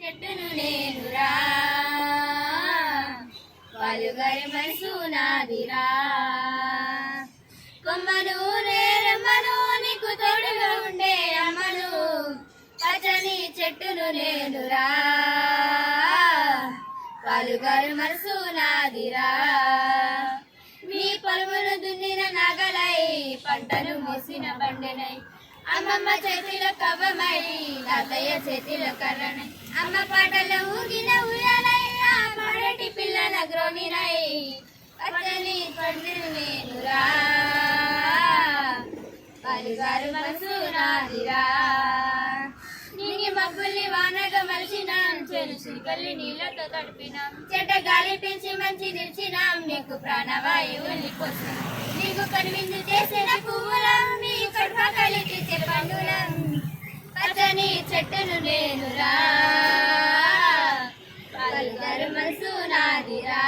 చెట్టును నేనురా పలుగరి మనసు నాదిరా కొమ్మను నేరమ్మను నీకు తోడుగా ఉండే అమ్మను పచ్చని చెట్టును నేనురా పలుగరి మనసు నాదిరా నీ పొలమును దున్నిన నగలై పంటను మోసిన బండెనై అమ్మమ్మ చేతిలో కవ్వమై తాతయ్య చేతిలో కర్రనై అమ్మ పాటలో ఊగిన ఉయ్యాలై ఆ మాడటి పిల్లల గ్రోనినై పచ్చని పండును నేనురా పలుగారు మనసు నాదిరా నీకి మబ్బుల్ని వానగా మలిచినాం చెరు చిరుకల్ని నీళ్లతో తడిపినాం చెడ్డ గాలి పెంచి మంచి నిలిచినాం నీకు ప్రాణవాయువుని పోసినాం నీకు కనువిందు చేసిన పువ్వులం నీ కడుప కలిసి పండులం పచ్చని చెట్టును నేనురా పలుగారు మనసు నాదిరా